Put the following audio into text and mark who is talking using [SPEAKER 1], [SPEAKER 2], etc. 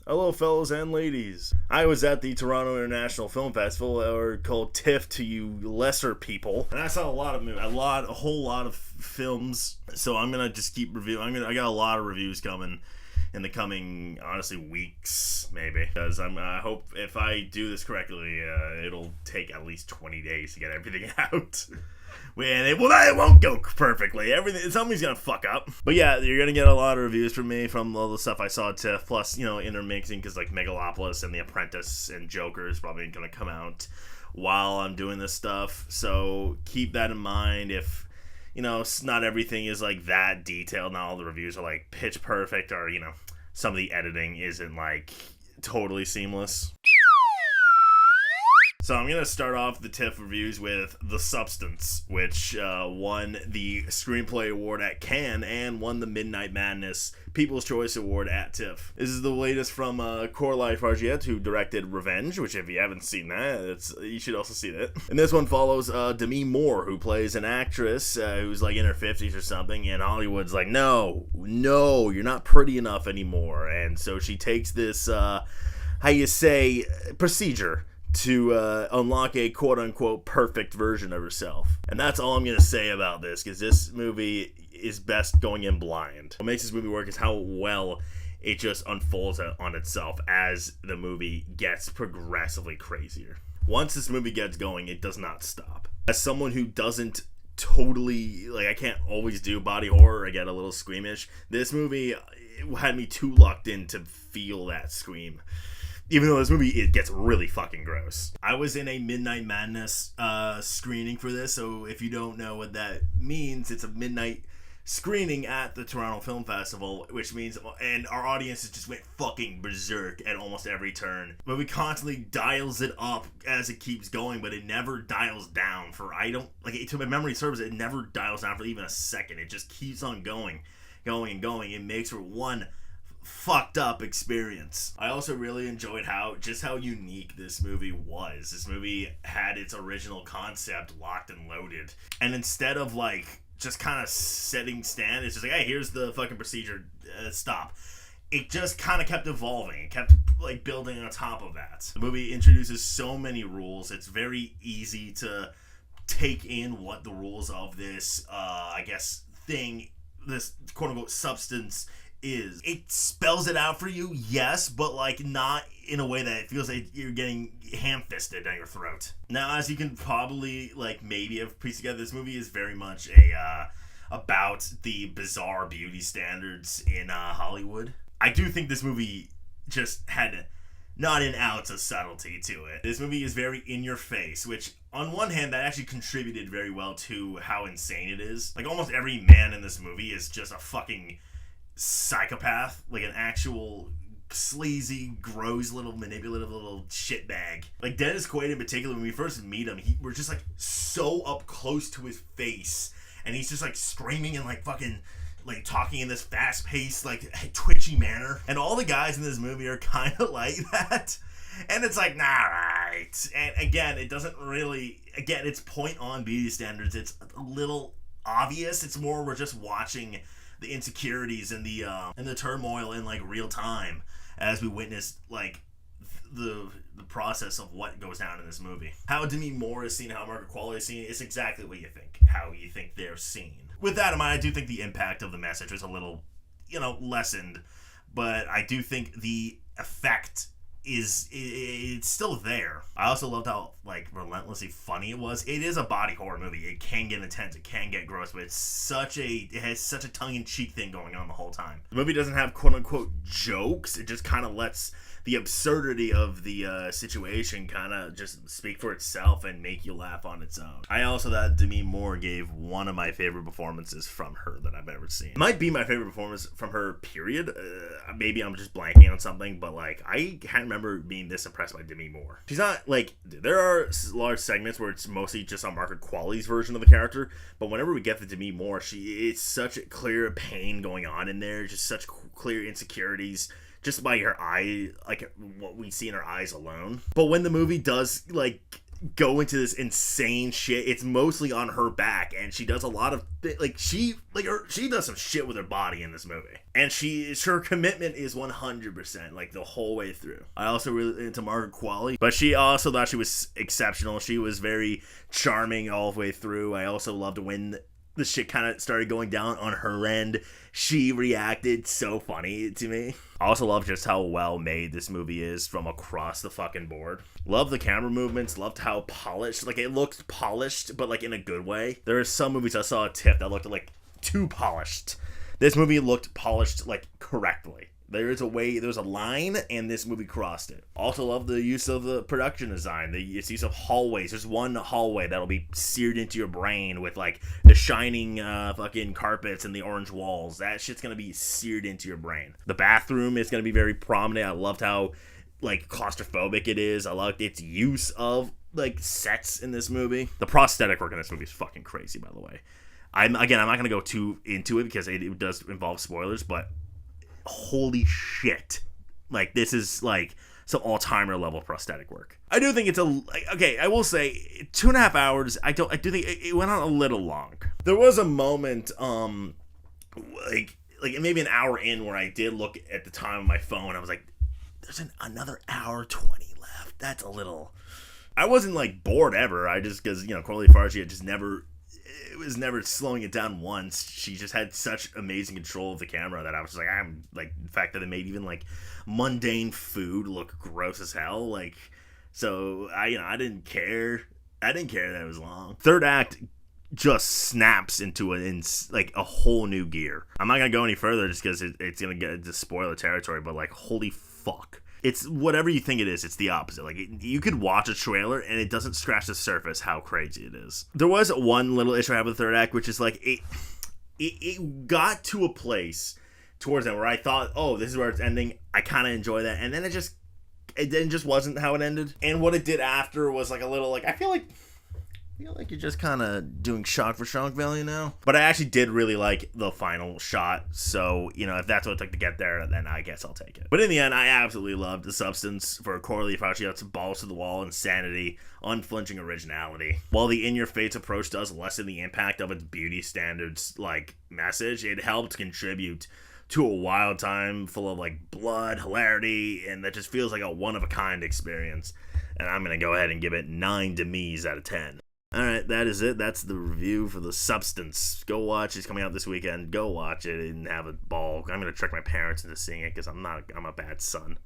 [SPEAKER 1] Hello, fellows and ladies. I was at the Toronto International Film Festival, or called TIFF to you lesser people, and I saw a lot of movies, a whole lot of films. So I'm gonna just keep reviewing. I got a lot of reviews coming in the coming, honestly, weeks, maybe, because I hope if I do this correctly, it'll take at least 20 days to get everything out. And it won't go perfectly. Somebody's gonna fuck up. But yeah, you're gonna get a lot of reviews from me from all the stuff I saw at TIFF, plus, intermixing, because like Megalopolis and The Apprentice and Joker is probably gonna come out while I'm doing this stuff. So keep that in mind. If not everything is like that detailed, not all the reviews are like pitch perfect, or some of the editing isn't like totally seamless. So I'm going to start off the TIFF reviews with The Substance, which won the Screenplay Award at Cannes and won the Midnight Madness People's Choice Award at TIFF. This is the latest from Coralie Fargeat, who directed Revenge, which if you haven't seen that, you should also see that. And this one follows Demi Moore, who plays an actress who's like in her 50s or something, and Hollywood's like, no, you're not pretty enough anymore. And so she takes this, procedure to unlock a quote-unquote perfect version of herself. And that's all I'm going to say about this, because this movie is best going in blind. What makes this movie work is how well it just unfolds on itself as the movie gets progressively crazier. Once this movie gets going, it does not stop. As someone who doesn't totally, I can't always do body horror, I get a little squeamish, this movie had me too locked in to feel that scream. Even though this movie, it gets really fucking gross. I was in a Midnight Madness screening for this, so if you don't know what that means, it's a midnight screening at the Toronto Film Festival, which means, and our audiences just went fucking berserk at almost every turn. The movie constantly dials it up as it keeps going, but it never dials down for, to my memory serves, it never dials down for even a second. It just keeps on going and going. It makes for one fucked up experience. I also really enjoyed how unique this movie was. This movie had its original concept locked and loaded, and instead of just kind of setting stand, it's just like, hey, here's the fucking procedure, stop. It just kind of kept evolving. It kept building on top of that. The movie introduces so many rules. It's very easy to take in what the rules of this this quote-unquote substance is. It spells it out for you, yes, but not in a way that it feels like you're getting ham-fisted down your throat. Now, as you can probably maybe have pieced together, this movie is very much about the bizarre beauty standards in Hollywood. I do think this movie just had not an ounce of subtlety to it. This movie is very in your face, which on one hand that actually contributed very well to how insane it is. Almost every man in this movie is just a fucking psychopath, an actual sleazy, gross little manipulative little shitbag. Dennis Quaid in particular, when we first meet him, we're just so up close to his face, and he's just screaming and fucking talking in this fast-paced twitchy manner, and all the guys in this movie are kind of like that, and it's nah, right. And again, it doesn't really, its point on beauty standards, it's a little obvious. It's more we're just watching the insecurities and the turmoil in real time as we witness the process of what goes down in this movie. How Demi Moore is seen, how Margaret Qualley is seen, is exactly what you think, how you think they're seen. With that in mind, I do think the impact of the message was a little, lessened, but I do think the effect it's still there. I also loved how relentlessly funny it was. It is a body horror movie. It can get intense, it can get gross, but it has such a tongue-in-cheek thing going on the whole time. The movie doesn't have quote-unquote jokes. It just kind of lets the absurdity of the situation kind of just speak for itself and make you laugh on its own. I also thought Demi Moore gave one of my favorite performances from her that I've ever seen. It might be my favorite performance from her, period. Maybe I'm just blanking on something, but I can't remember being this impressed by Demi Moore. She's not there are large segments where it's mostly just on Margaret Qualley's version of the character, but whenever we get to Demi Moore, it's such a clear pain going on in there, just such clear insecurities, just by her eye, what we see in her eyes alone. But when the movie does go into this insane shit. It's mostly on her back, and she does a lot of she does some shit with her body in this movie, and her commitment is 100% like the whole way through. I also really into Margaret Qualley, but she also thought she was exceptional. She was very charming all the way through. I also loved when the shit kind of started going down on her end. She reacted so funny to me. I also love just how well made this movie is from across the fucking board. Love the camera movements. Loved how polished. Like, it looked polished, but like in a good way. There are some movies I saw at TIFF that looked like too polished. This movie looked polished like correctly. There's a line, and this movie crossed it. Also love the use of the production design, the use of hallways. There's one hallway that'll be seared into your brain with, like, the shining fucking carpets and the orange walls. That shit's gonna be seared into your brain. The bathroom is gonna be very prominent. I loved how, like, claustrophobic it is. I loved its use of, like, sets in this movie. The prosthetic work in this movie is fucking crazy, by the way. I'm not gonna go too into it because it does involve spoilers, but holy shit, like, this is like some all-timer level prosthetic work. I do think it's I will say 2.5 hours. I do think it went on a little long. There was a moment like maybe an hour in where I did look at the time on my phone. I was like, there's another hour 20 left. That's a little. I wasn't like bored ever. I just, because Coralie Fargi had just never. It was never slowing it down once. She just had such amazing control of the camera that I was just like, I'm like, the fact that it made even like mundane food look gross as hell. Like, so I didn't care. I didn't care that it was long. Third act just snaps into a whole new gear. I'm not gonna go any further just because it's gonna get into spoiler territory. But like, holy fuck. It's whatever you think it is. It's the opposite. Like, you could watch a trailer and it doesn't scratch the surface how crazy it is. There was one little issue I have with the third act, which is like it got to a place towards that where I thought, oh, this is where it's ending. I kind of enjoy that, and then it just wasn't how it ended. And what it did after was like a little like I feel like you're just kind of doing shock for shock value now. But I actually did really like the final shot. So, if that's what it took to get there, then I guess I'll take it. But in the end, I absolutely loved The Substance for Coralie Fargi's balls to the wall insanity, unflinching originality. While the in-your-face approach does lessen the impact of its beauty standards, like, message, it helped contribute to a wild time full of, like, blood, hilarity, and that just feels like a one-of-a-kind experience. And I'm going to go ahead and give it 9 Demis out of 10. Alright, that is it. That's the review for The Substance. Go watch it. It's coming out this weekend. Go watch it and have a ball. I'm going to trick my parents into seeing it because I'm a bad son.